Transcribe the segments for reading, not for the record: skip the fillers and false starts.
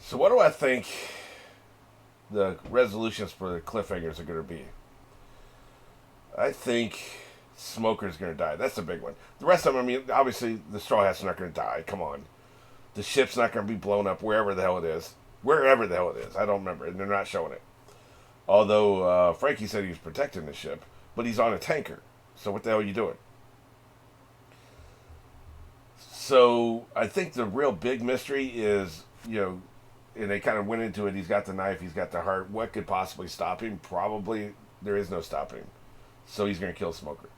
So what do I think the resolutions for the cliffhangers are going to be? I think Smoker's going to die. That's the big one. The rest of them, I mean, obviously the Straw Hat's not going to die. Come on. The ship's not going to be blown up wherever the hell it is. Wherever the hell it is. I don't remember. And they're not showing it. Although Frankie said he was protecting the ship. But he's on a tanker. So what the hell are you doing? So I think the real big mystery is, and they kind of went into it. He's got the knife. He's got the heart. What could possibly stop him? Probably there is no stopping him. So he's going to kill Smoker.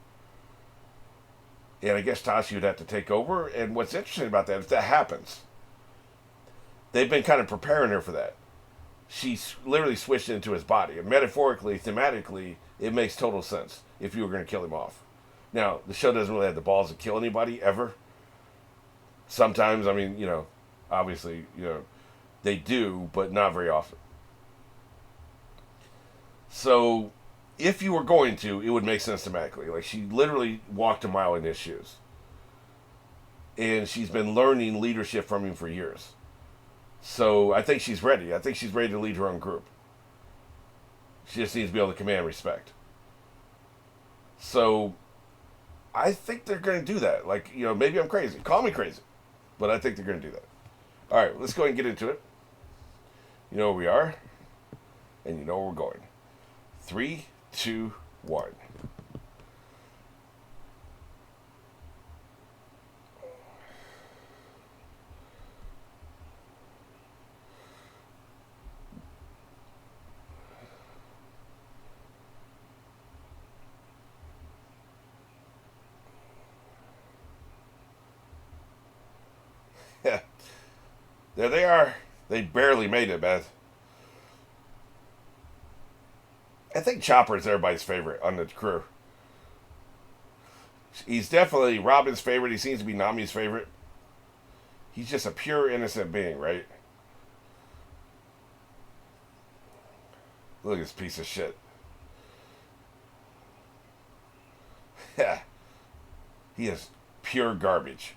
And I guess Tashi would have to take over. And what's interesting about that, if that happens, they've been kind of preparing her for that. She's literally switched into his body. And metaphorically, thematically, it makes total sense if you were going to kill him off. Now, the show doesn't really have the balls to kill anybody ever. Sometimes, I mean, obviously, they do, but not very often. So, if you were going to, it would make sense thematically. Like, she literally walked a mile in his shoes. And she's been learning leadership from him for years. So, I think she's ready. I think she's ready to lead her own group. She just needs to be able to command respect. So, I think they're going to do that. Like, maybe I'm crazy. Call me crazy. But I think they're going to do that. All right, let's go ahead and get into it. You know where we are. And you know where we're going. 3, 2, 1. Yeah. There they are. They barely made it, man. I think Chopper's everybody's favorite on the crew. He's definitely Robin's favorite. He seems to be Nami's favorite. He's just a pure innocent being, right? Look at this piece of shit. Yeah. He is pure garbage.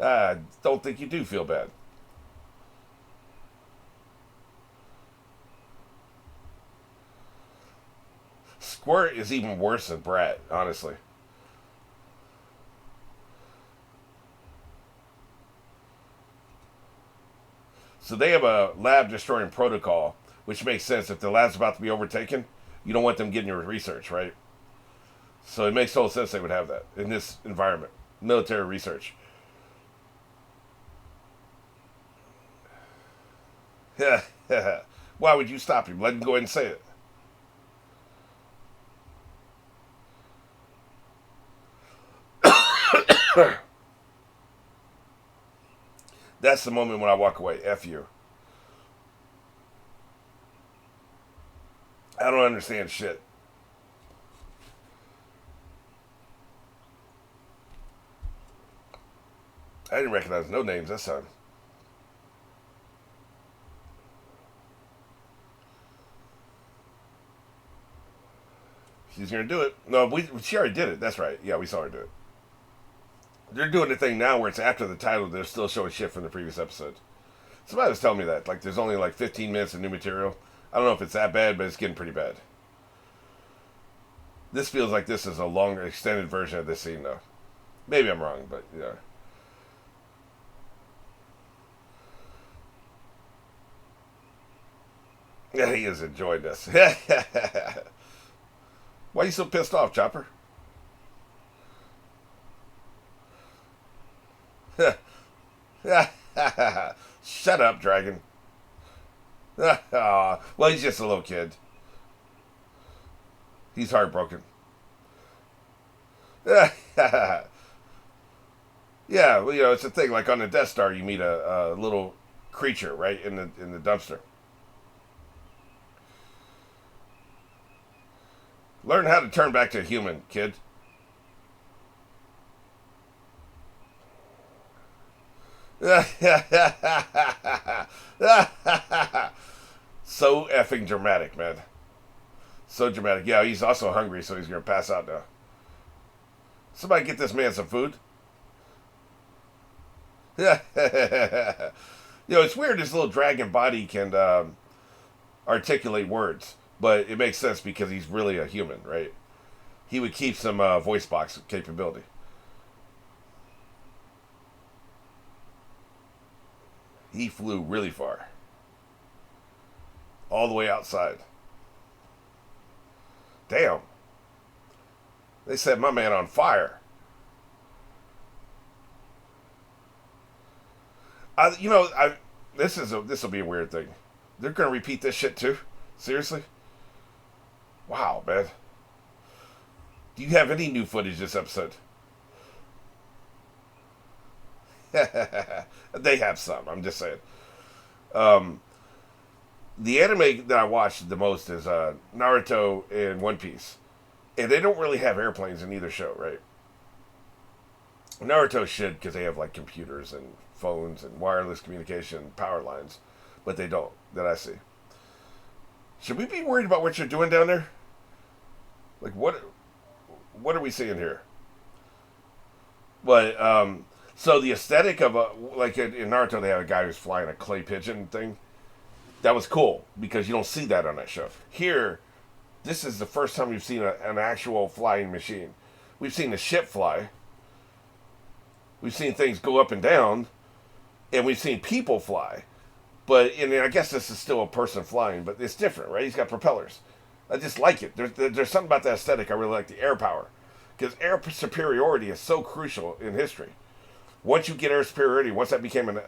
I don't think you do feel bad. Squirt is even worse than Brat, honestly. So they have a lab destroying protocol, which makes sense. If the lab's about to be overtaken, you don't want them getting your research, right? So it makes total sense they would have that in this environment. Military research. Why would you stop him? Let him go ahead and say it. That's the moment when I walk away. F you. I don't understand shit. I didn't recognize no names this time. She's gonna do it. No, she already did it. That's right. Yeah, we saw her do it. They're doing the thing now where it's after the title. They're still showing shit from the previous episode. Somebody was telling me that. Like, there's only like 15 minutes of new material. I don't know if it's that bad, but it's getting pretty bad. This feels like this is a longer, extended version of this scene, though. Maybe I'm wrong, but yeah. Yeah, he is enjoying this. Why are you so pissed off, Chopper? Shut up, Dragon. Well, he's just a little kid. He's heartbroken. Yeah, well, it's a thing. Like on the Death Star, you meet a little creature, right, in the dumpster. Learn how to turn back to a human, kid. So effing dramatic, man. So dramatic. Yeah, he's also hungry, so he's gonna pass out now. Somebody get this man some food. Yeah. It's weird. This little dragon body can articulate words, but it makes sense because he's really a human, right? He would keep some voice box capability. He flew really far, all the way outside. Damn. They set my man on fire. This will be a weird thing. They're gonna repeat this shit too. Seriously? Wow, man. Do you have any new footage this episode? They have some. I'm just saying. Um, the anime that I watched the most is Naruto and One Piece, and they don't really have airplanes in either show, right? Naruto should because they have like computers and phones and wireless communication power lines, but they don't that I see. Should we be worried about what you're doing down there? Like what are we seeing here? But so the aesthetic of like in Naruto they have a guy who's flying a clay pigeon thing. That was cool because you don't see that on that show. Here, this is the first time we've seen an actual flying machine. We've seen the ship fly. We've seen things go up and down, and we've seen people fly. But and I guess this is still a person flying, but it's different, right? He's got propellers. I just like it. There's something about the aesthetic I really like. The air power, because air superiority is so crucial in history. Once you get air superiority, once that became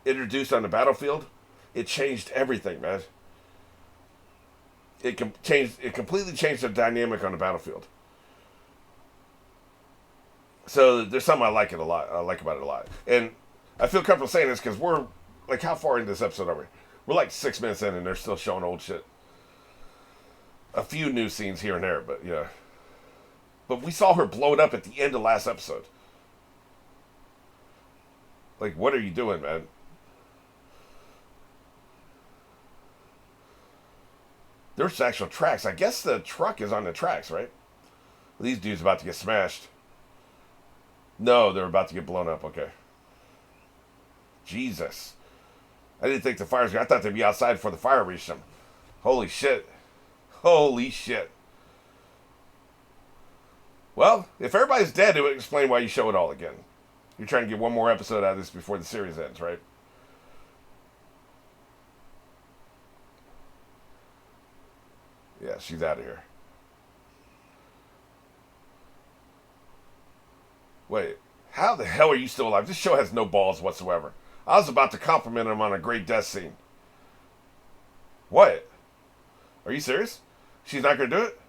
introduced on the battlefield, it changed everything, man. It completely changed the dynamic on the battlefield. So there's something I like it a lot. I like about it a lot, and I feel comfortable saying this because we're like, how far into this episode are we? We're like 6 minutes in, and they're still showing old shit. A few new scenes here and there, but yeah. But we saw her blow it up at the end of last episode. Like, what are you doing, man? There's actual tracks. I guess the truck is on the tracks, right? These dudes about to get smashed. No, they're about to get blown up. Okay. Jesus. I didn't think the fire's I thought they'd be outside before the fire reached them. Holy shit. Holy shit. Well, if everybody's dead, it would explain why you show it all again. You're trying to get one more episode out of this before the series ends, right? Yeah, she's out of here. Wait, how the hell are you still alive? This show has no balls whatsoever. I was about to compliment him on a great death scene. What? Are you serious? She's not going to do it?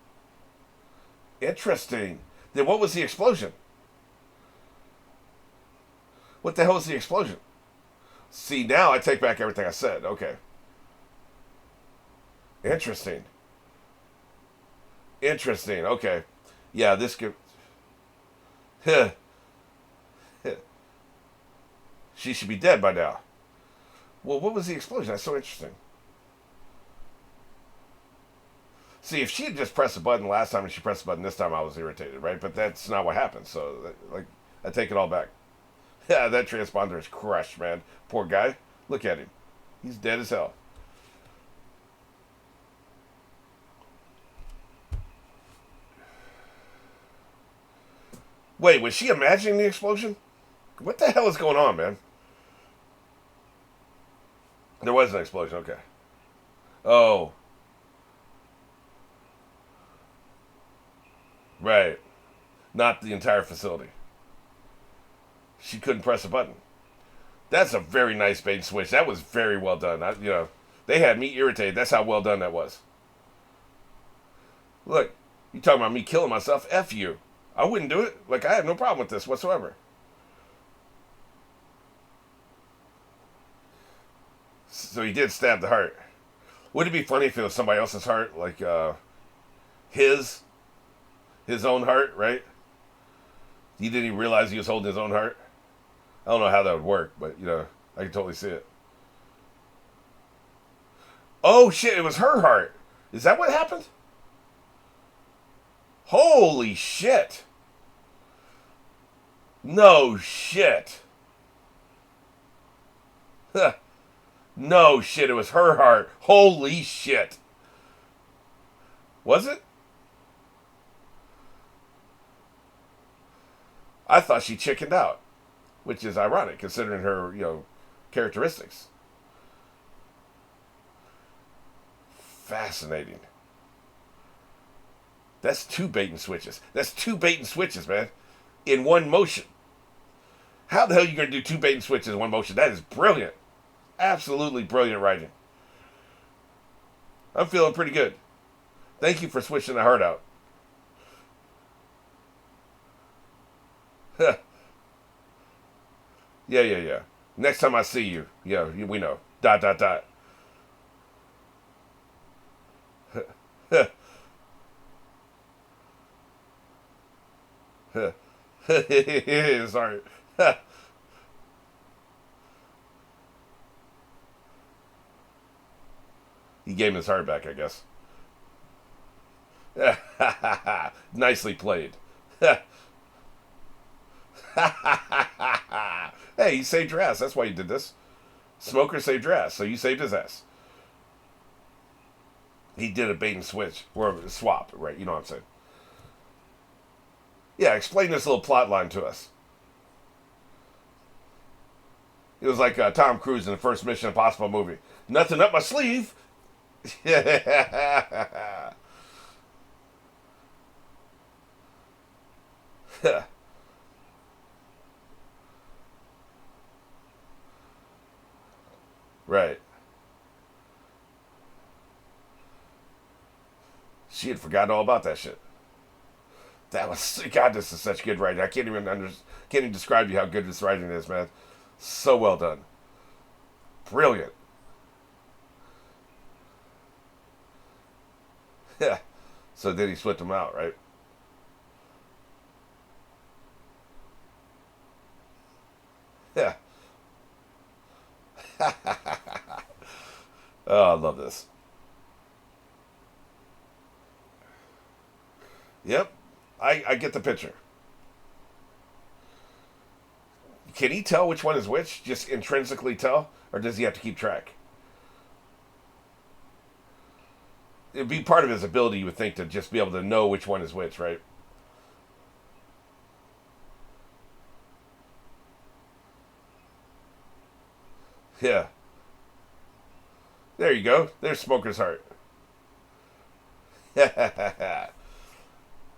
Interesting. Then what was the explosion? What the hell was the explosion? See, now I take back everything I said. Okay. Interesting. Interesting. Okay. Yeah, this could... She should be dead by now. Well, what was the explosion? That's so interesting. See, if she had just pressed the button last time and she pressed the button this time, I was irritated, right? But that's not what happened. So, I take it all back. Yeah, that transponder is crushed, man. Poor guy. Look at him. He's dead as hell. Wait, was she imagining the explosion? What the hell is going on, man? There was an explosion, okay. Oh. Right. Not the entire facility. She couldn't press a button. That's a very nice bait and switch. That was very well done. They had me irritated. That's how well done that was. Look, you talking about me killing myself? F you. I wouldn't do it. Like, I have no problem with this whatsoever. So he did stab the heart. Would it be funny if it was somebody else's heart? Like, his own heart, right? He didn't even realize he was holding his own heart. I don't know how that would work, but, I can totally see it. Oh, shit, it was her heart. Is that what happened? Holy shit. No shit. No shit, it was her heart. Holy shit. Was it? I thought she chickened out, which is ironic considering her, characteristics. Fascinating. That's two bait and switches. That's two bait and switches, man. In one motion. How the hell are you going to do two bait and switches in one motion? That is brilliant. Absolutely brilliant writing. I'm feeling pretty good. Thank you for switching the heart out. Yeah. Next time I see you, we know. ... Sorry. He gave him his heart back, I guess. Nicely played. Hey, he saved your ass. That's why you did this. Smoker saved your ass, so you saved his ass. He did a bait and switch, or a swap, right? You know what I'm saying. Yeah, explain this little plot line to us. It was like Tom Cruise in the first Mission Impossible movie. Nothing up my sleeve. Right. She had forgotten all about that shit. That was God. This is such good writing. I can't even describe to you how good this writing is, man. So well done. Brilliant. Yeah. So then he split them out, right? Yeah. Oh, I love this. Yep. I get the picture. Can he tell which one is which? Just intrinsically tell? Or does he have to keep track? It'd be part of his ability, you would think, to just be able to know which one is which, right? Yeah. There you go. There's Smoker's heart.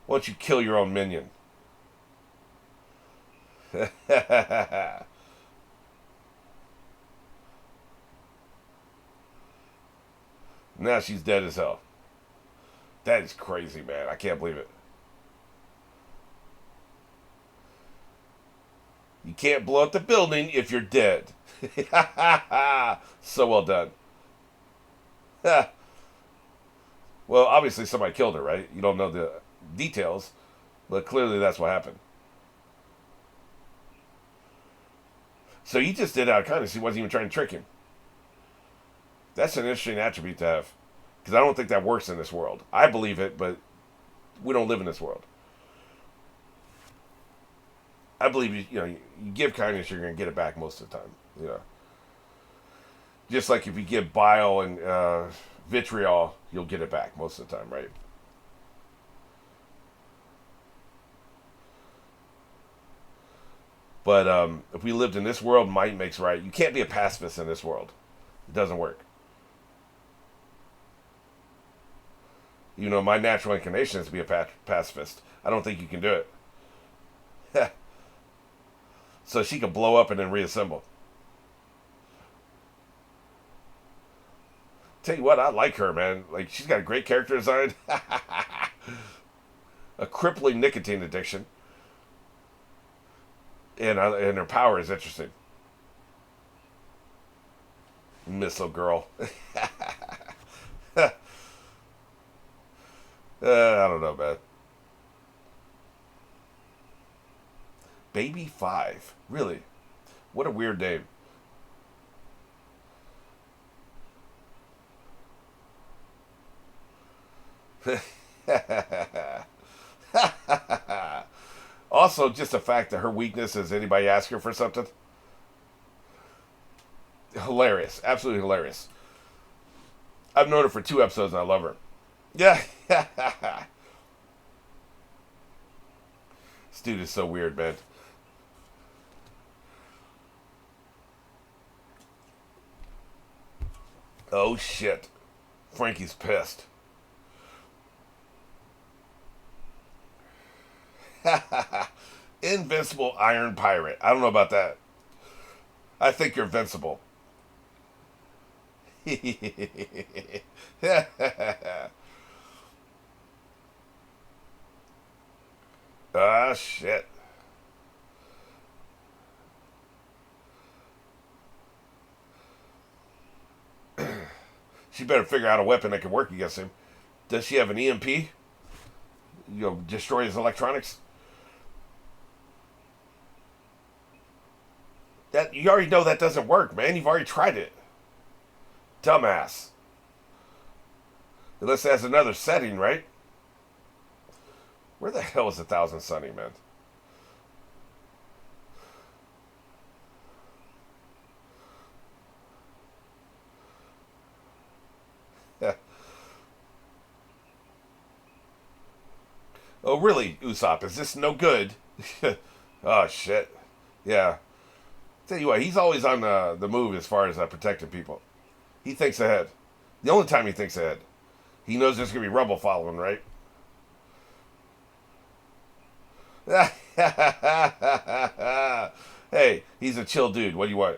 Why don't you kill your own minion? Now she's dead as hell. That is crazy, man. I can't believe it. You can't blow up the building if you're dead. So well done. Well, obviously somebody killed her, right? You don't know the details, but clearly that's what happened. So he just did out of kindness. He wasn't even trying to trick him. That's an interesting attribute to have. Because I don't think that works in this world. I believe it, but we don't live in this world. I believe you give kindness, you're going to get it back most of the time. Just like if you give bile and vitriol, you'll get it back most of the time, right? But if we lived in this world, might makes right. You can't be a pacifist in this world. It doesn't work. My natural inclination is to be a pacifist. I don't think you can do it. So she could blow up and then reassemble. Tell you what, I like her, man. Like, she's got a great character design. A crippling nicotine addiction. And her power is interesting. Missile girl. I don't know, man. Baby 5. Really? What a weird name. Also, just the fact that her weakness is anybody ask her for something. Hilarious. Absolutely hilarious. I've known her for 2 episodes and I love her. Yeah. This dude is so weird, man. Oh, shit. Frankie's pissed. Invincible Iron Pirate. I don't know about that. I think you're invincible. Ah, shit. She better figure out a weapon that can work against him. Does she have an EMP? Destroy his electronics? That you already know that doesn't work, man. You've already tried it. Dumbass. Unless it has another setting, right? Where the hell is 1,000 Sunny, man? Oh, really, Usopp? Is this no good? Oh, shit. Yeah. Tell you what, he's always on the move as far as protecting people. He thinks ahead. The only time he thinks ahead. He knows there's going to be rubble following, right? Hey, he's a chill dude. What do you want?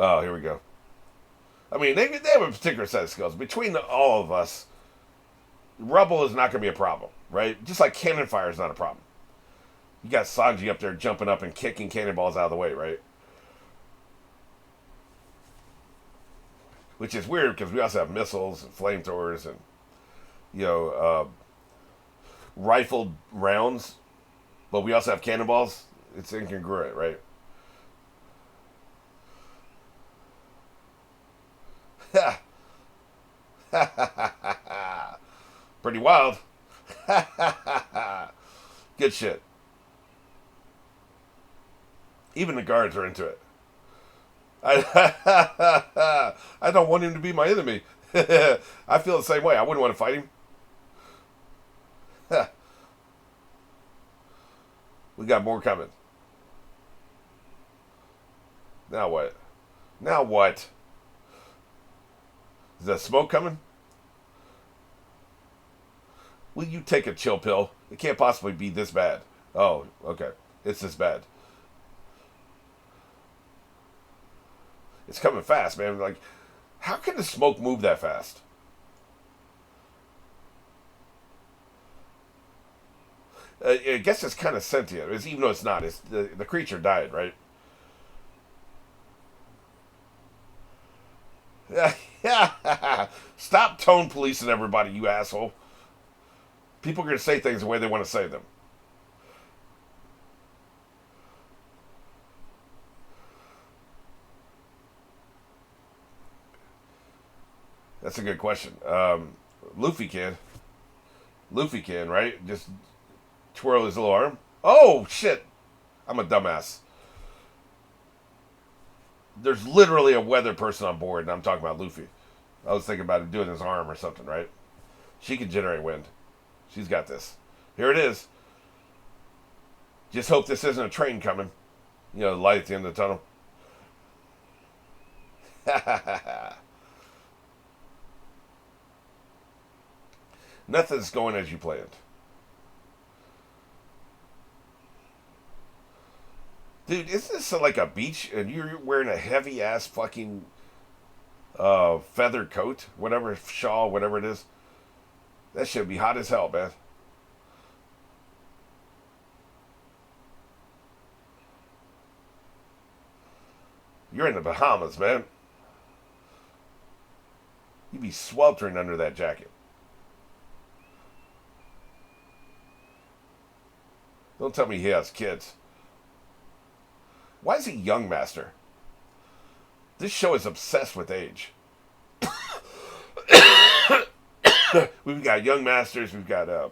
Oh, here we go. I mean, they have a particular set of skills. Between all of us, rubble is not going to be a problem, right? Just like cannon fire is not a problem. You got Sanji up there jumping up and kicking cannonballs out of the way, right? Which is weird because we also have missiles and flamethrowers and you know rifled rounds, but we also have cannonballs. It's incongruent, right? Pretty wild. Good shit. Even the guards are into it. I don't want him to be my enemy. I feel the same way. I wouldn't want to fight him. We got more coming. Now what? Now what? Is that smoke coming? Will you take a chill pill? It can't possibly be this bad. Oh, okay. It's this bad. It's coming fast, man. Like, how can the smoke move that fast? I guess it's kind of sentient, even though it's not. It's the creature died, right? Stop tone policing everybody, you asshole. People are going to say things the way they want to say them. That's a good question. Luffy can. Luffy can, right? Just twirl his little arm. Oh, shit. I'm a dumbass. There's literally a weather person on board, and I'm talking about Luffy. I was thinking about doing his arm or something, right? She can generate wind. She's got this. Here it is. Just hope this isn't a train coming. You know, the light at the end of the tunnel. Nothing's going as you planned. Dude, isn't this like a beach and you're wearing a heavy ass fucking feather coat? Whatever, shawl, whatever it is. That should be hot as hell, man. You're in the Bahamas, man. You'd be sweltering under that jacket. Don't tell me he has kids. Why is he young master? This show is obsessed with age. We've got young masters, we've got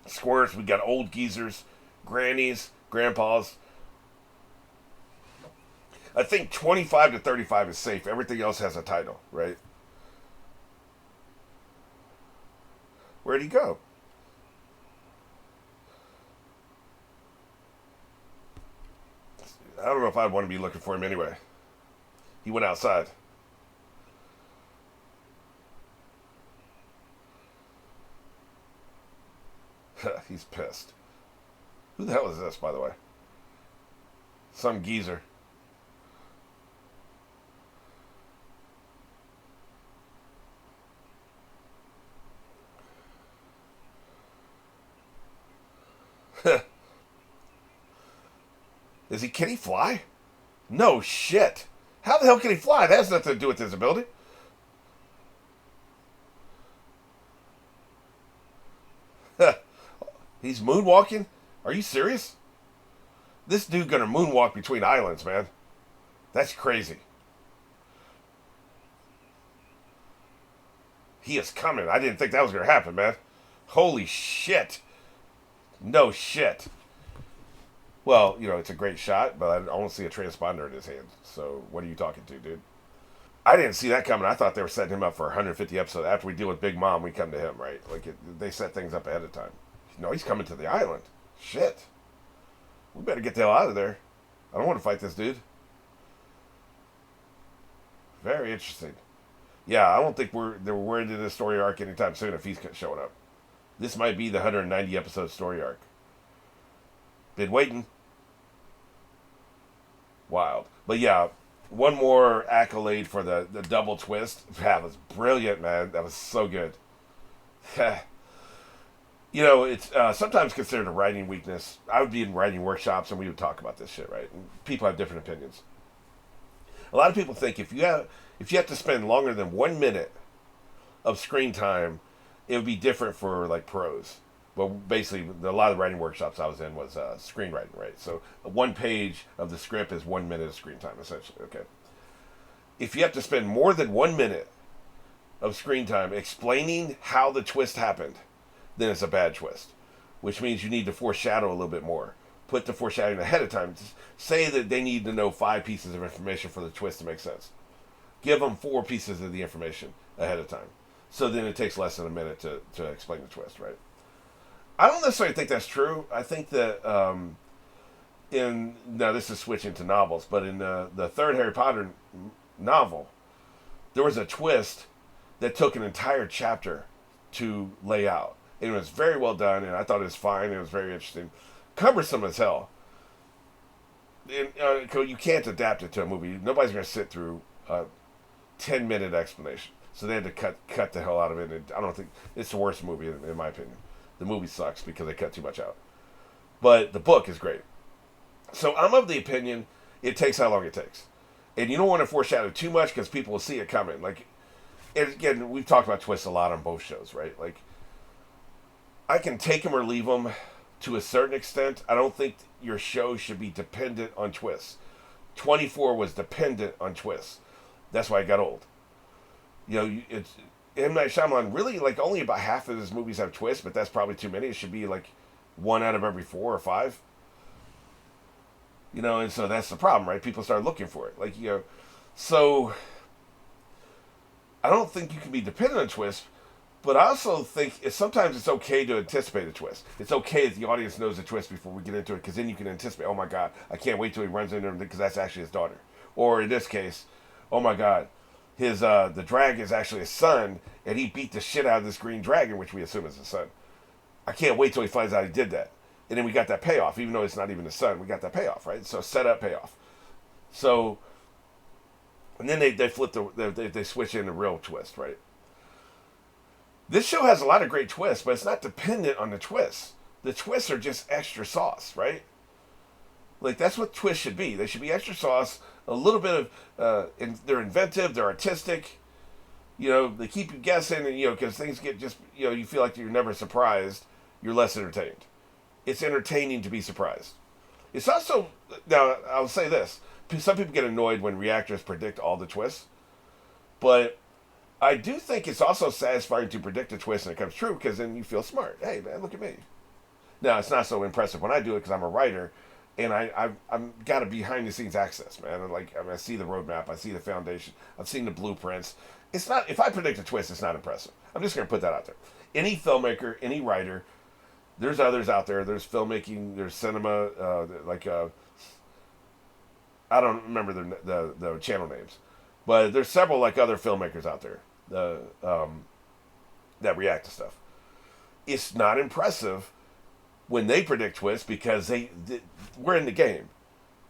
squirts, we've got old geezers, grannies, grandpas. I think 25 to 35 is safe. Everything else has a title, right? Where'd he go? I don't know if I'd want to be looking for him anyway. He went outside. He's pissed. Who the hell is this, by the way? Some geezer. Can he fly? No shit. How the hell can he fly? That has nothing to do with his ability. He's moonwalking? Are you serious? This dude gonna moonwalk between islands, man. That's crazy. He is coming. I didn't think that was gonna happen, man. Holy shit. No shit. Well, it's a great shot, but I don't see a transponder in his hand. So what are you talking to, dude? I didn't see that coming. I thought they were setting him up for 150 episodes. After we deal with Big Mom, we come to him, right? They set things up ahead of time. No, he's coming to the island. Shit. We better get the hell out of there. I don't want to fight this dude. Very interesting. Yeah, I don't think we're into this story arc anytime soon if he's showing up. This might be the 190 episode story arc. Been waiting. Wild. But yeah, one more accolade for the double twist. That was brilliant, man. That was so good. It's sometimes considered a writing weakness. I would be in writing workshops and we would talk about this shit, right? And people have different opinions. A lot of people think if you have to spend longer than 1 minute of screen time, it would be different for like prose. Well, basically, a lot of the writing workshops I was in was screenwriting, right? So 1 page of the script is 1 minute of screen time, essentially. Okay. If you have to spend more than 1 minute of screen time explaining how the twist happened, then it's a bad twist, which means you need to foreshadow a little bit more. Put the foreshadowing ahead of time. Say that they need to know 5 pieces of information for the twist to make sense. Give them 4 pieces of the information ahead of time. So then it takes less than a minute to explain the twist, right? I don't necessarily think that's true. I think that now this is switching to novels, but in the third Harry Potter novel, there was a twist that took an entire chapter to lay out. And it was very well done, and I thought it was fine. It was very interesting. Cumbersome as hell. And, you can't adapt it to a movie. Nobody's going to sit through a 10-minute explanation. So they had to cut the hell out of it. And I don't think it's the worst movie, in my opinion. The movie sucks because they cut too much out. But the book is great. So I'm of the opinion it takes how long it takes. And you don't want to foreshadow too much because people will see it coming. And again, we've talked about twists a lot on both shows, right? I can take them or leave them to a certain extent. I don't think your show should be dependent on twists. 24 was dependent on twists. That's why it got old. It's M. Night Shyamalan, really, only about half of his movies have twists, but that's probably too many. It should be, 1 out of every 4 or 5. And so that's the problem, right? People start looking for it. So I don't think you can be dependent on twists, but I also think sometimes it's okay to anticipate a twist. It's okay if the audience knows the twist before we get into it, because then you can anticipate, oh my God, I can't wait till he runs into him because that's actually his daughter. Or in this case, oh my God, the dragon is actually his son, and he beat the shit out of this green dragon, which we assume is his son. I can't wait till he finds out he did that. And then we got that payoff, even though it's not even his son. We got that payoff, right? So set up, payoff. So, and then they flip they switch in the real twist, right? This show has a lot of great twists, but it's not dependent on the twists. The twists are just extra sauce, right? That's what twists should be. They should be extra sauce, a little bit of, they're inventive, they're artistic. They keep you guessing, and, because things get just, you feel like you're never surprised, you're less entertained. It's entertaining to be surprised. It's also, now, I'll say this, some people get annoyed when reactors predict all the twists, but I do think it's also satisfying to predict a twist and it comes true because then you feel smart. Hey man, look at me. Now it's not so impressive when I do it because I'm a writer, and I'm got a behind the scenes access, man. And like I see the roadmap, I see the foundation, I've seen the blueprints. It's not if I predict a twist, it's not impressive. I'm just gonna put that out there. Any filmmaker, any writer, there's others out there. There's filmmaking, there's cinema, I don't remember the channel names, but there's several like other filmmakers out there that react to stuff. It's not impressive when they predict twists because we're in the game,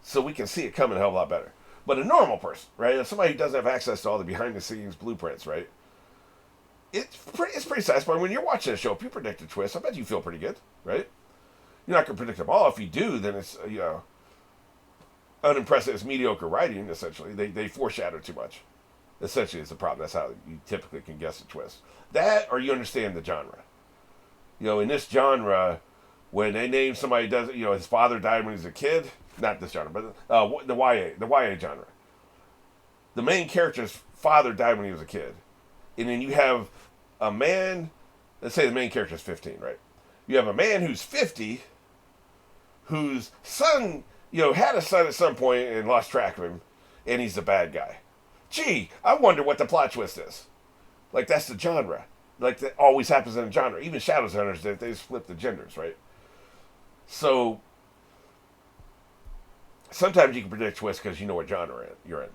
so we can see it coming a hell of a lot better. But a normal person, right? Somebody who doesn't have access to all the behind the scenes blueprints, right? It's pretty satisfying when you're watching a show. If you predict a twist, I bet you feel pretty good, right? You're not gonna predict them all. If you do, then it's unimpressive. It's mediocre writing. Essentially, they foreshadow too much. Essentially, is the problem. That's how you typically can guess a twist. That, or you understand the genre. In this genre, when they name somebody does his father died when he was a kid. Not this genre, but the YA genre. The main character's father died when he was a kid, and then you have a man. Let's say the main character is 15, right? You have a man who's 50, whose son, had a son at some point and lost track of him, and he's the bad guy. Gee, I wonder what the plot twist is. Like that's the genre. Like that always happens in a genre. Even Shadowhunters, they split the genders, right? So sometimes you can predict twists because you know what genre you're in.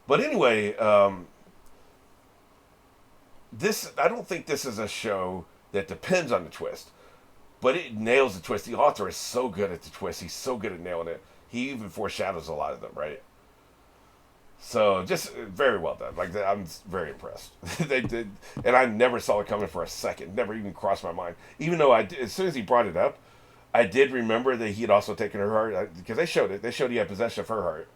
But anyway, I don't think this is a show that depends on the twist, but it nails the twist. The author is so good at the twist. He's so good at nailing it. He even foreshadows a lot of them, right? So just very well done. Like I'm very impressed. They did, and I never saw it coming for a second. Never even crossed my mind. Even though as soon as he brought it up, I did remember that he had also taken her heart because they showed it. They showed he had possession of her heart,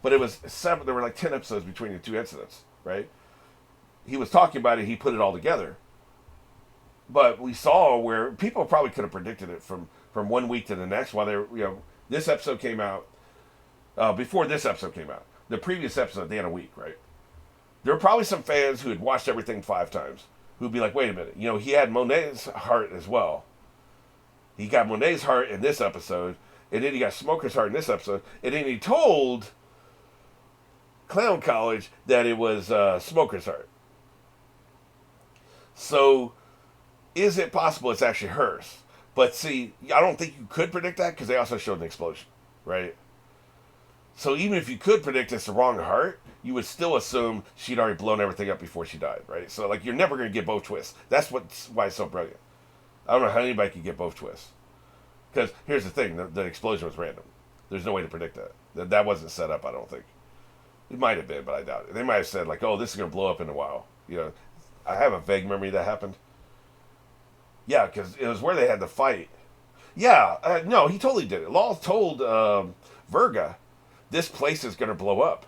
but it was 7. There were like 10 episodes between the two incidents, right? He was talking about it. He put it all together, but we saw where people probably could have predicted it from 1 week to the next. While they were, this episode came out before this episode came out. The previous episode, they had a week, right? There were probably some fans who had watched everything 5 times who'd be like, wait a minute, he had Monet's heart as well. He got Monet's heart in this episode, and then he got Smoker's heart in this episode, and then he told Clown College that it was Smoker's heart. So, is it possible it's actually hers? But see, I don't think you could predict that because they also showed an explosion, right? So even if you could predict it's the wrong heart, you would still assume she'd already blown everything up before she died, right? So like you're never going to get both twists. That's why it's so brilliant. I don't know how anybody could get both twists. Because here's the thing, the explosion was random. There's no way to predict that. That wasn't set up, I don't think. It might have been, but I doubt it. They might have said like, oh, this is going to blow up in a while. I have a vague memory that happened. Yeah, because it was where they had the fight. Yeah, no, he totally did it. Law told Verga, this place is going to blow up.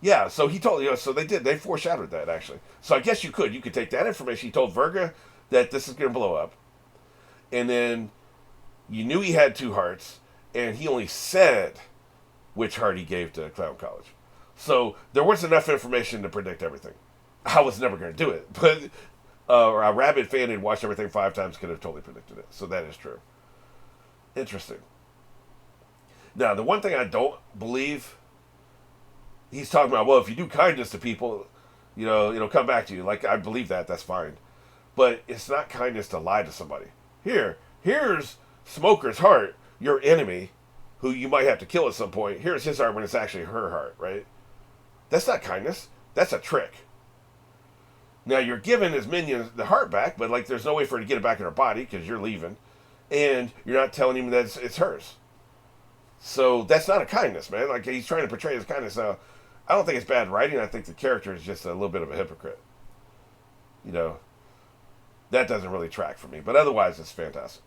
Yeah, so he told, so they did. They foreshadowed that, actually. So I guess you could take that information. He told Verga that this is going to blow up. And then you knew he had 2 hearts, and he only said which heart he gave to Clown College. So there was enough information to predict everything. I was never going to do it, but a rabid fan who watched everything 5 times could have totally predicted it. So that is true. Interesting. Now, the one thing I don't believe, he's talking about, well, if you do kindness to people, it'll come back to you. Like, I believe that. That's fine. But it's not kindness to lie to somebody. Here's Smoker's heart, your enemy, who you might have to kill at some point. Here's his heart when it's actually her heart, right? That's not kindness. That's a trick. Now, you're giving his minion the heart back, but, like, there's no way for her to get it back in her body because you're leaving. And you're not telling him that it's hers. So that's not a kindness, man. Like, he's trying to portray his kindness. Now, I don't think it's bad writing. I think the character is just a little bit of a hypocrite. That doesn't really track for me. But otherwise, it's fantastic.